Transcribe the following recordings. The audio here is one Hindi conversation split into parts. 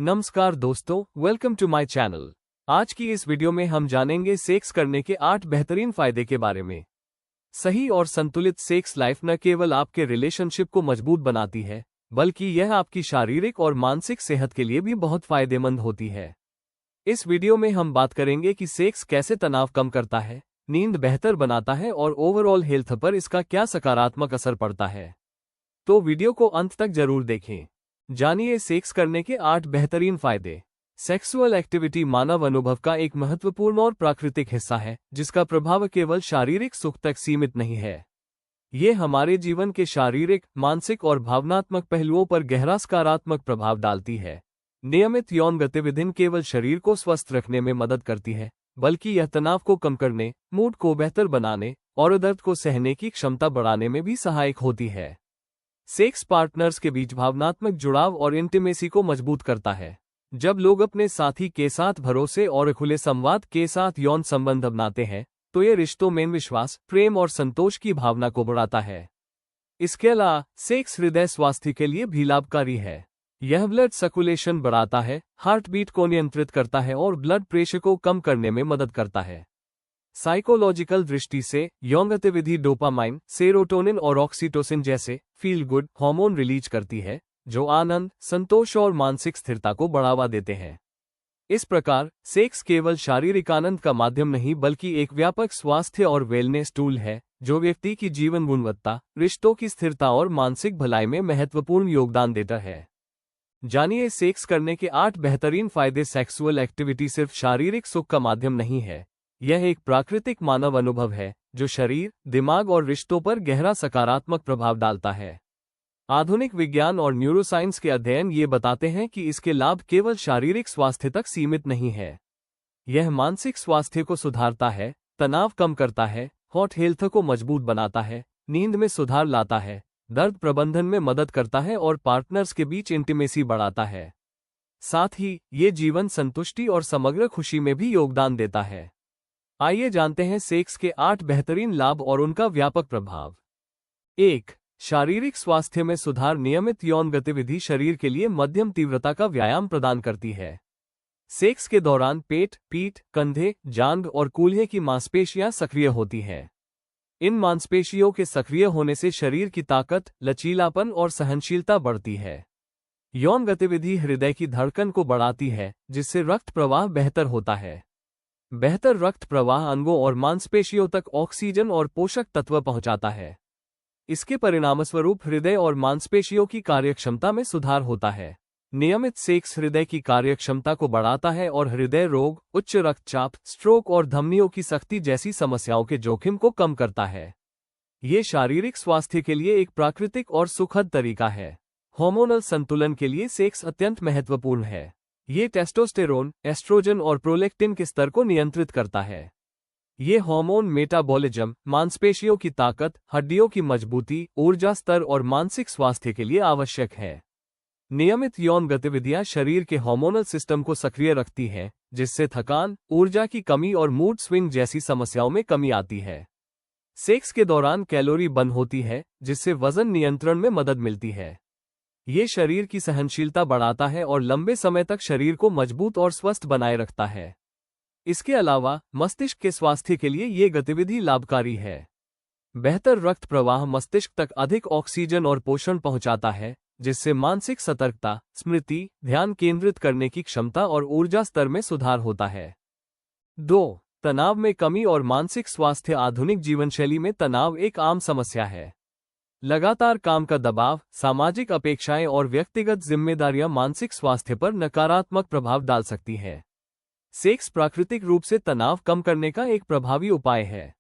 नमस्कार दोस्तों, वेलकम टू माय चैनल। आज की इस वीडियो में हम जानेंगे सेक्स करने के 8 बेहतरीन फायदे के बारे में। सही और संतुलित सेक्स लाइफ न केवल आपके रिलेशनशिप को मजबूत बनाती है, बल्कि यह आपकी शारीरिक और मानसिक सेहत के लिए भी बहुत फायदेमंद होती है। इस वीडियो में हम बात करेंगे कि सेक्स कैसे तनाव कम करता है, नींद बेहतर बनाता है और ओवरऑल हेल्थ पर इसका क्या सकारात्मक असर पड़ता है। तो वीडियो को अंत तक जरूर देखें। जानिए सेक्स करने के 8 बेहतरीन फायदे। सेक्सुअल एक्टिविटी मानव अनुभव का एक महत्वपूर्ण और प्राकृतिक हिस्सा है, जिसका प्रभाव केवल शारीरिक सुख तक सीमित नहीं है। ये हमारे जीवन के शारीरिक, मानसिक और भावनात्मक पहलुओं पर गहरा सकारात्मक प्रभाव डालती है। नियमित यौन गतिविधि न केवल शरीर को स्वस्थ रखने में मदद करती है, बल्कि यह तनाव को कम करने, मूड को बेहतर बनाने और दर्द को सहने की क्षमता बढ़ाने में भी सहायक होती है। सेक्स पार्टनर्स के बीच भावनात्मक जुड़ाव और इंटीमेसी को मजबूत करता है। जब लोग अपने साथी के साथ भरोसे और खुले संवाद के साथ यौन संबंध बनाते हैं, तो ये रिश्तों में विश्वास, प्रेम और संतोष की भावना को बढ़ाता है। इसके अलावा सेक्स हृदय स्वास्थ्य के लिए भी लाभकारी है। यह ब्लड सर्कुलेशन बढ़ाता है, हार्ट बीट को नियंत्रित करता है और ब्लड प्रेशर को कम करने में मदद करता है। साइकोलॉजिकल दृष्टि से यौन गतिविधि डोपामाइन, सेरोटोनिन और ऑक्सीटोसिन जैसे फील गुड हार्मोन रिलीज करती है, जो आनंद, संतोष और मानसिक स्थिरता को बढ़ावा देते हैं। इस प्रकार सेक्स केवल शारीरिक आनंद का माध्यम नहीं, बल्कि एक व्यापक स्वास्थ्य और वेलनेस टूल है, जो व्यक्ति की जीवन गुणवत्ता, रिश्तों की स्थिरता और मानसिक भलाई में महत्वपूर्ण योगदान देता है। जानिए सेक्स करने के 8 बेहतरीन फायदे। सेक्सुअल एक्टिविटी सिर्फ शारीरिक सुख का माध्यम नहीं है, यह एक प्राकृतिक मानव अनुभव है जो शरीर, दिमाग और रिश्तों पर गहरा सकारात्मक प्रभाव डालता है। आधुनिक विज्ञान और न्यूरोसाइंस के अध्ययन ये बताते हैं कि इसके लाभ केवल शारीरिक स्वास्थ्य तक सीमित नहीं है। यह मानसिक स्वास्थ्य को सुधारता है, तनाव कम करता है, हार्ट हेल्थ को मजबूत बनाता है, नींद में सुधार लाता है, दर्द प्रबंधन में मदद करता है और पार्टनर्स के बीच इंटीमेसी बढ़ाता है। साथ ही ये जीवन संतुष्टि और समग्र खुशी में भी योगदान देता है। आइए जानते हैं सेक्स के 8 बेहतरीन लाभ और उनका व्यापक प्रभाव। 1. शारीरिक स्वास्थ्य में सुधार। नियमित यौन गतिविधि शरीर के लिए मध्यम तीव्रता का व्यायाम प्रदान करती है। सेक्स के दौरान पेट, पीठ, कंधे, जांघ और कूल्हे की मांसपेशियां सक्रिय होती हैं। इन मांसपेशियों के सक्रिय होने से शरीर की ताकत, लचीलापन और सहनशीलता बढ़ती है। यौन गतिविधि हृदय की धड़कन को बढ़ाती है, जिससे रक्त प्रवाह बेहतर होता है। बेहतर रक्त प्रवाह अंगों और मांसपेशियों तक ऑक्सीजन और पोषक तत्व पहुंचाता है। इसके परिणामस्वरूप हृदय और मांसपेशियों की कार्यक्षमता में सुधार होता है। नियमित सेक्स हृदय की कार्यक्षमता को बढ़ाता है और हृदय रोग, उच्च रक्तचाप, स्ट्रोक और धमनियों की सख्ती जैसी समस्याओं के जोखिम को कम करता है। ये शारीरिक स्वास्थ्य के लिए एक प्राकृतिक और सुखद तरीका है। हार्मोनल संतुलन के लिए सेक्स अत्यंत महत्वपूर्ण है। ये टेस्टोस्टेरोन, एस्ट्रोजन और प्रोलेक्टिन के स्तर को नियंत्रित करता है। ये हार्मोन मेटाबॉलिज्म, मांसपेशियों की ताकत, हड्डियों की मजबूती, ऊर्जा स्तर और मानसिक स्वास्थ्य के लिए आवश्यक है। नियमित यौन गतिविधियां शरीर के हार्मोनल सिस्टम को सक्रिय रखती हैं, जिससे थकान, ऊर्जा की कमी और मूड स्विंग जैसी समस्याओं में कमी आती है। सेक्स के दौरान कैलोरी बर्न होती है, जिससे वजन नियंत्रण में मदद मिलती है। ये शरीर की सहनशीलता बढ़ाता है और लंबे समय तक शरीर को मजबूत और स्वस्थ बनाए रखता है। इसके अलावा मस्तिष्क के स्वास्थ्य के लिए ये गतिविधि लाभकारी है। बेहतर रक्त प्रवाह मस्तिष्क तक अधिक ऑक्सीजन और पोषण पहुंचाता है, जिससे मानसिक सतर्कता, स्मृति, ध्यान केंद्रित करने की क्षमता और ऊर्जा स्तर में सुधार होता है। 2. तनाव में कमी और मानसिक स्वास्थ्य। आधुनिक जीवनशैली में तनाव एक आम समस्या है। लगातार काम का दबाव, सामाजिक अपेक्षाएं और व्यक्तिगत जिम्मेदारियां मानसिक स्वास्थ्य पर नकारात्मक प्रभाव डाल सकती हैं। सेक्स प्राकृतिक रूप से तनाव कम करने का एक प्रभावी उपाय है।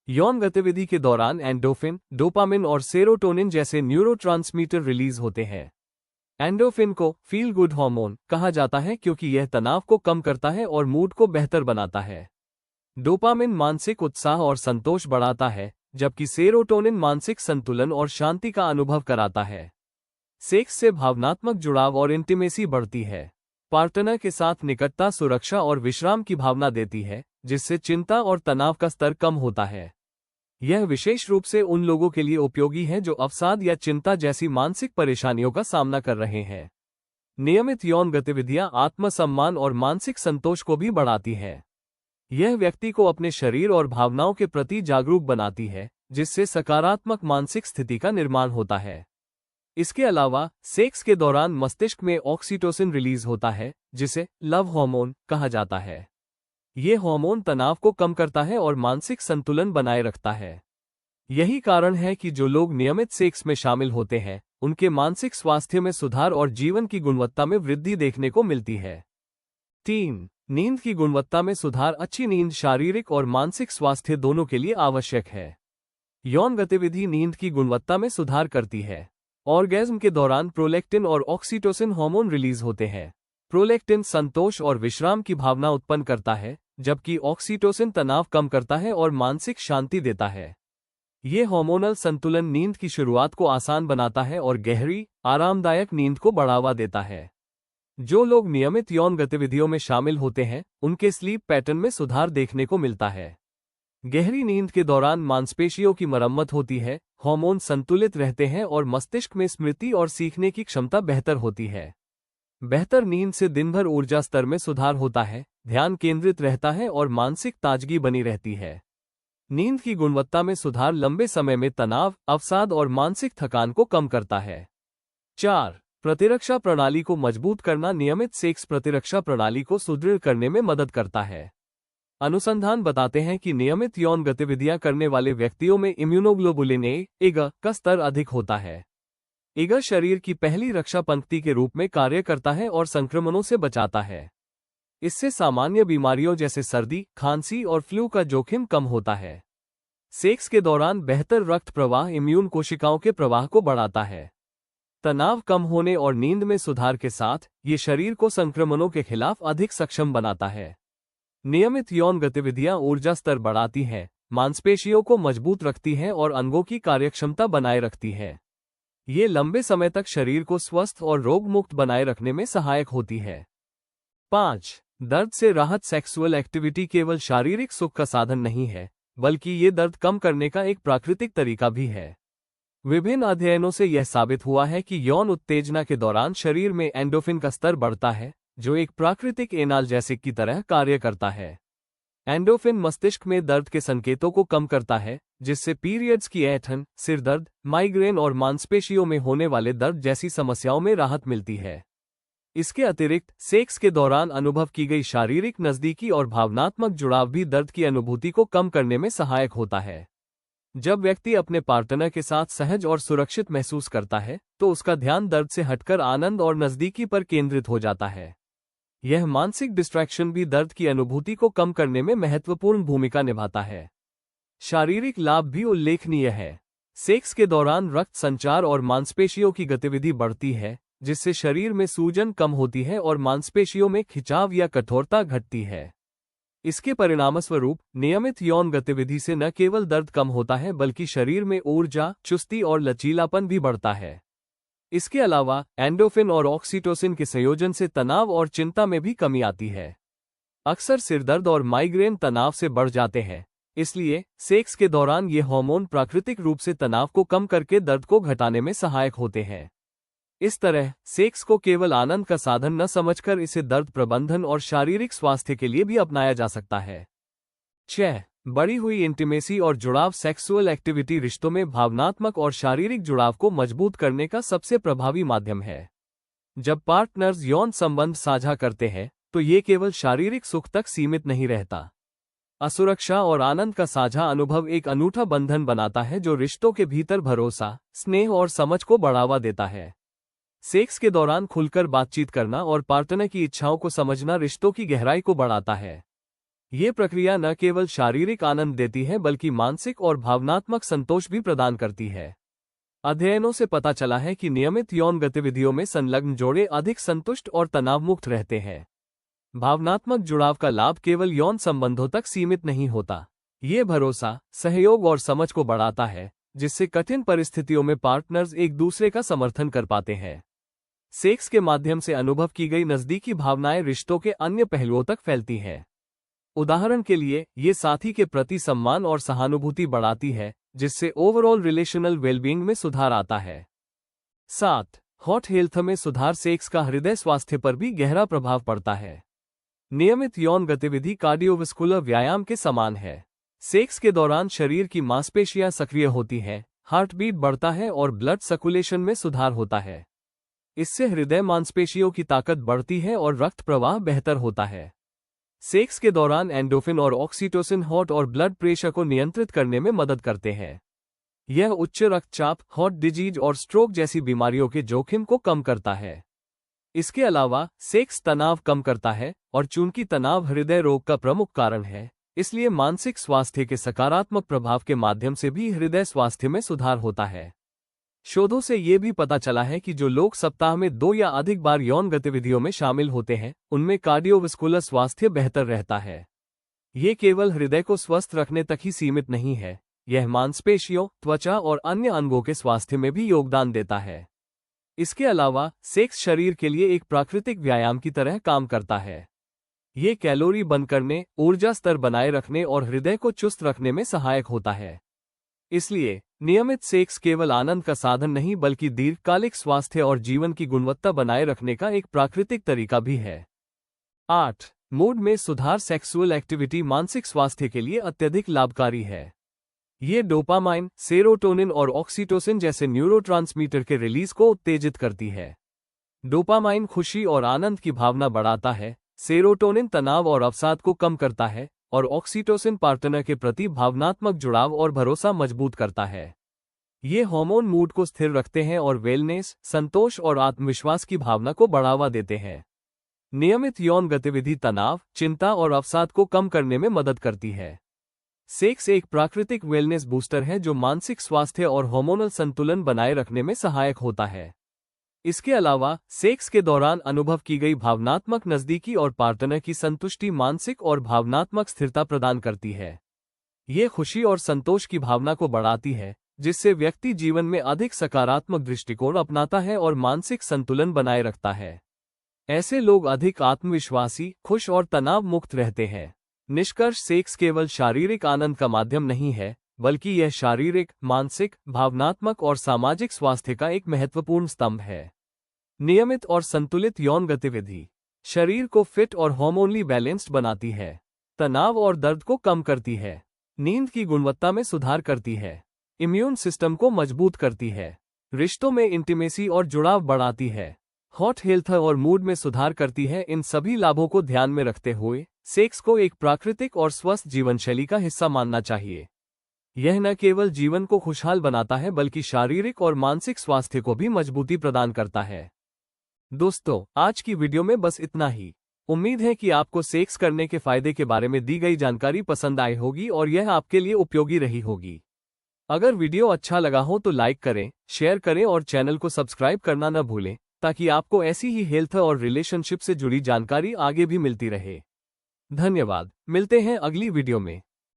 यौन गतिविधि के दौरान एंडोर्फिन, डोपामिन और सेरोटोनिन जैसे न्यूरोट्रांसमीटर रिलीज होते हैं। एंडोर्फिन को फील गुड हार्मोन कहा जाता है, क्योंकि यह तनाव को कम करता है और मूड को बेहतर बनाता है। डोपामिन मानसिक उत्साह और संतोष बढ़ाता है, जबकि सेरोटोनिन मानसिक संतुलन और शांति का अनुभव कराता है। सेक्स से भावनात्मक जुड़ाव और इंटीमेसी बढ़ती है। पार्टनर के साथ निकटता सुरक्षा और विश्राम की भावना देती है, जिससे चिंता और तनाव का स्तर कम होता है। यह विशेष रूप से उन लोगों के लिए उपयोगी है जो अवसाद या चिंता जैसी मानसिक परेशानियों का सामना कर रहे हैं। नियमित यौन गतिविधियां आत्मसम्मान और मानसिक संतोष को भी बढ़ाती है। यह व्यक्ति को अपने शरीर और भावनाओं के प्रति जागरूक बनाती है, जिससे सकारात्मक मानसिक स्थिति का निर्माण होता है। इसके अलावा सेक्स के दौरान मस्तिष्क में ऑक्सीटोसिन रिलीज होता है, जिसे लव हार्मोन कहा जाता है। ये हार्मोन तनाव को कम करता है और मानसिक संतुलन बनाए रखता है। यही कारण है कि जो लोग नियमित सेक्स में शामिल होते हैं, उनके मानसिक स्वास्थ्य में सुधार और जीवन की गुणवत्ता में वृद्धि देखने को मिलती है। 3. नींद की गुणवत्ता में सुधार। अच्छी नींद शारीरिक और मानसिक स्वास्थ्य दोनों के लिए आवश्यक है। यौन गतिविधि नींद की गुणवत्ता में सुधार करती है। ऑर्गेज्म के दौरान प्रोलैक्टिन और ऑक्सीटोसिन हार्मोन रिलीज होते हैं। प्रोलैक्टिन संतोष और विश्राम की भावना उत्पन्न करता है, जबकि ऑक्सीटोसिन तनाव कम करता है और मानसिक शांति देता है। ये हार्मोनल संतुलन नींद की शुरुआत को आसान बनाता है और गहरी, आरामदायक नींद को बढ़ावा देता है। जो लोग नियमित यौन गतिविधियों में शामिल होते हैं, उनके स्लीप पैटर्न में सुधार देखने को मिलता है। गहरी नींद के दौरान मांसपेशियों की मरम्मत होती है, हार्मोन संतुलित रहते हैं और मस्तिष्क में स्मृति और सीखने की क्षमता बेहतर होती है। बेहतर नींद से दिन भर ऊर्जा स्तर में सुधार होता है, ध्यान केंद्रित रहता है और मानसिक ताजगी बनी रहती है। नींद की गुणवत्ता में सुधार लंबे समय में तनाव, अवसाद और मानसिक थकान को कम करता है। 4. प्रतिरक्षा प्रणाली को मजबूत करना। नियमित सेक्स प्रतिरक्षा प्रणाली को सुदृढ़ करने में मदद करता है। अनुसंधान बताते हैं कि नियमित यौन गतिविधियां करने वाले व्यक्तियों में इम्यूनोग्लोबुलिन ए का स्तर अधिक होता है। ईगा शरीर की पहली रक्षा पंक्ति के रूप में कार्य करता है और संक्रमणों से बचाता है। इससे सामान्य बीमारियों जैसे सर्दी, खांसी और फ्लू का जोखिम कम होता है। सेक्स के दौरान बेहतर रक्त प्रवाह इम्यून कोशिकाओं के प्रवाह को बढ़ाता है। तनाव कम होने और नींद में सुधार के साथ ये शरीर को संक्रमणों के खिलाफ अधिक सक्षम बनाता है। नियमित यौन गतिविधियां ऊर्जा स्तर बढ़ाती हैं, मांसपेशियों को मजबूत रखती हैं और अंगों की कार्यक्षमता बनाए रखती है। ये लंबे समय तक शरीर को स्वस्थ और रोग मुक्त बनाए रखने में सहायक होती है। 5. दर्द से राहत। सेक्सुअल एक्टिविटी केवल शारीरिक सुख का साधन नहीं है, बल्कि ये दर्द कम करने का एक प्राकृतिक तरीका भी है। विभिन्न अध्ययनों से यह साबित हुआ है कि यौन उत्तेजना के दौरान शरीर में एंडोफिन का स्तर बढ़ता है, जो एक प्राकृतिक एनाल्जेसिक की तरह कार्य करता है। एंडोफिन मस्तिष्क में दर्द के संकेतों को कम करता है, जिससे पीरियड्स की ऐंठन, सिर दर्द, माइग्रेन और मांसपेशियों में होने वाले दर्द जैसी समस्याओं में राहत मिलती है। इसके अतिरिक्त सेक्स के दौरान अनुभव की गई शारीरिक नज़दीकी और भावनात्मक जुड़ाव भी दर्द की अनुभूति को कम करने में सहायक होता है। जब व्यक्ति अपने पार्टनर के साथ सहज और सुरक्षित महसूस करता है, तो उसका ध्यान दर्द से हटकर आनंद और नज़दीकी पर केंद्रित हो जाता है। यह मानसिक डिस्ट्रैक्शन भी दर्द की अनुभूति को कम करने में महत्वपूर्ण भूमिका निभाता है। शारीरिक लाभ भी उल्लेखनीय है। सेक्स के दौरान रक्त संचार और मांसपेशियों की गतिविधि बढ़ती है, जिससे शरीर में सूजन कम होती है और मांसपेशियों में खिंचाव या कठोरता घटती है। इसके परिणामस्वरूप नियमित यौन गतिविधि से न केवल दर्द कम होता है, बल्कि शरीर में ऊर्जा, चुस्ती और लचीलापन भी बढ़ता है। इसके अलावा एंडोफिन और ऑक्सीटोसिन के संयोजन से तनाव और चिंता में भी कमी आती है। अक्सर सिरदर्द और माइग्रेन तनाव से बढ़ जाते हैं, इसलिए सेक्स के दौरान ये हार्मोन प्राकृतिक रूप से तनाव को कम करके दर्द को घटाने में सहायक होते हैं। इस तरह सेक्स को केवल आनंद का साधन न समझकर इसे दर्द प्रबंधन और शारीरिक स्वास्थ्य के लिए भी अपनाया जा सकता है। 6. बढ़ी हुई इंटीमेसी और जुड़ाव। सेक्सुअल एक्टिविटी रिश्तों में भावनात्मक और शारीरिक जुड़ाव को मजबूत करने का सबसे प्रभावी माध्यम है। जब पार्टनर्स यौन संबंध साझा करते हैं, तो ये केवल शारीरिक सुख तक सीमित नहीं रहता। असुरक्षा और आनंद का साझा अनुभव एक अनूठा बंधन बनाता है, जो रिश्तों के भीतर भरोसा, स्नेह और समझ को बढ़ावा देता है। सेक्स के दौरान खुलकर बातचीत करना और पार्टनर की इच्छाओं को समझना रिश्तों की गहराई को बढ़ाता है। ये प्रक्रिया न केवल शारीरिक आनंद देती है, बल्कि मानसिक और भावनात्मक संतोष भी प्रदान करती है। अध्ययनों से पता चला है कि नियमित यौन गतिविधियों में संलग्न जोड़े अधिक संतुष्ट और तनावमुक्त रहते हैं। भावनात्मक जुड़ाव का लाभ केवल यौन संबंधों तक सीमित नहीं होता। ये भरोसा, सहयोग और समझ को बढ़ाता है, जिससे कठिन परिस्थितियों में पार्टनर्स एक दूसरे का समर्थन कर पाते हैं। सेक्स के माध्यम से अनुभव की गई नज़दीकी भावनाएं रिश्तों के अन्य पहलुओं तक फैलती हैं। उदाहरण के लिए, ये साथी के प्रति सम्मान और सहानुभूति बढ़ाती है, जिससे ओवरऑल रिलेशनल वेलबींग में सुधार आता है। 7. हॉट हेल्थ में सुधार सेक्स का हृदय स्वास्थ्य पर भी गहरा प्रभाव पड़ता है। नियमित यौन गतिविधि कार्डियोवास्कुलर व्यायाम के समान है। सेक्स के दौरान शरीर की मांसपेशियां सक्रिय होती हैं, हार्टबीट बढ़ता है और ब्लड सर्कुलेशन में सुधार होता है। इससे हृदय मांसपेशियों की ताकत बढ़ती है और रक्त प्रवाह बेहतर होता है। सेक्स के दौरान एंडोफिन और ऑक्सीटोसिन हार्ट और ब्लड प्रेशर को नियंत्रित करने में मदद करते हैं। यह उच्च रक्तचाप, हार्ट डिजीज और स्ट्रोक जैसी बीमारियों के जोखिम को कम करता है। इसके अलावा सेक्स तनाव कम करता है और चूंकि तनाव हृदय रोग का प्रमुख कारण है, इसलिए मानसिक स्वास्थ्य के सकारात्मक प्रभाव के माध्यम से भी हृदय स्वास्थ्य में सुधार होता है। शोधों से ये भी पता चला है कि जो लोग सप्ताह में 2 या अधिक बार यौन गतिविधियों में शामिल होते हैं, उनमें कार्डियोवास्कुलर स्वास्थ्य बेहतर रहता है। ये केवल हृदय को स्वस्थ रखने तक ही सीमित नहीं है, यह मांसपेशियों, त्वचा और अन्य अंगों के स्वास्थ्य में भी योगदान देता है। इसके अलावा सेक्स शरीर के लिए एक प्राकृतिक व्यायाम की तरह काम करता है। ये कैलोरी बर्न करने, ऊर्जा स्तर बनाए रखने और हृदय को चुस्त रखने में सहायक होता है। इसलिए नियमित सेक्स केवल आनंद का साधन नहीं बल्कि दीर्घकालिक स्वास्थ्य और जीवन की गुणवत्ता बनाए रखने का एक प्राकृतिक तरीका भी है। 8. मूड में सुधार सेक्सुअल एक्टिविटी मानसिक स्वास्थ्य के लिए अत्यधिक लाभकारी है। ये डोपामाइन, सेरोटोनिन और ऑक्सीटोसिन जैसे न्यूरोट्रांसमीटर के रिलीज को उत्तेजित करती है। डोपामाइन खुशी और आनंद की भावना बढ़ाता है, सेरोटोनिन तनाव और अवसाद को कम करता है और ऑक्सीटोसिन पार्टनर के प्रति भावनात्मक जुड़ाव और भरोसा मजबूत करता है। ये हार्मोन मूड को स्थिर रखते हैं और वेलनेस, संतोष और आत्मविश्वास की भावना को बढ़ावा देते हैं। नियमित यौन गतिविधि तनाव, चिंता और अवसाद को कम करने में मदद करती है। सेक्स एक प्राकृतिक वेलनेस बूस्टर है जो मानसिक स्वास्थ्य और हार्मोनल संतुलन बनाए रखने में सहायक होता है। इसके अलावा सेक्स के दौरान अनुभव की गई भावनात्मक नज़दीकी और पार्टनर की संतुष्टि मानसिक और भावनात्मक स्थिरता प्रदान करती है। ये खुशी और संतोष की भावना को बढ़ाती है, जिससे व्यक्ति जीवन में अधिक सकारात्मक दृष्टिकोण अपनाता है और मानसिक संतुलन बनाए रखता है। ऐसे लोग अधिक आत्मविश्वासी, खुश और तनाव मुक्त रहते हैं। निष्कर्ष, सेक्स केवल शारीरिक आनंद का माध्यम नहीं है, बल्कि यह शारीरिक, मानसिक, भावनात्मक और सामाजिक स्वास्थ्य का एक महत्वपूर्ण स्तंभ है। नियमित और संतुलित यौन गतिविधि शरीर को फिट और हार्मोनली बैलेंस्ड बनाती है, तनाव और दर्द को कम करती है, नींद की गुणवत्ता में सुधार करती है, इम्यून सिस्टम को मजबूत करती है, रिश्तों में इंटीमेसी और जुड़ाव बढ़ाती है, हॉट हेल्थ और मूड में सुधार करती है। इन सभी लाभों को ध्यान में रखते हुए सेक्स को एक प्राकृतिक और स्वस्थ जीवनशैली का हिस्सा मानना चाहिए। यह न केवल जीवन को खुशहाल बनाता है बल्कि शारीरिक और मानसिक स्वास्थ्य को भी मजबूती प्रदान करता है। दोस्तों, आज की वीडियो में बस इतना ही। उम्मीद है कि आपको सेक्स करने के फायदे के बारे में दी गई जानकारी पसंद आई होगी और यह आपके लिए उपयोगी रही होगी। अगर वीडियो अच्छा लगा हो तो लाइक करें, शेयर करें और चैनल को सब्सक्राइब करना न भूलें, ताकि आपको ऐसी ही हेल्थ और रिलेशनशिप से जुड़ी जानकारी आगे भी मिलती रहे। धन्यवाद। मिलते हैं अगली वीडियो में।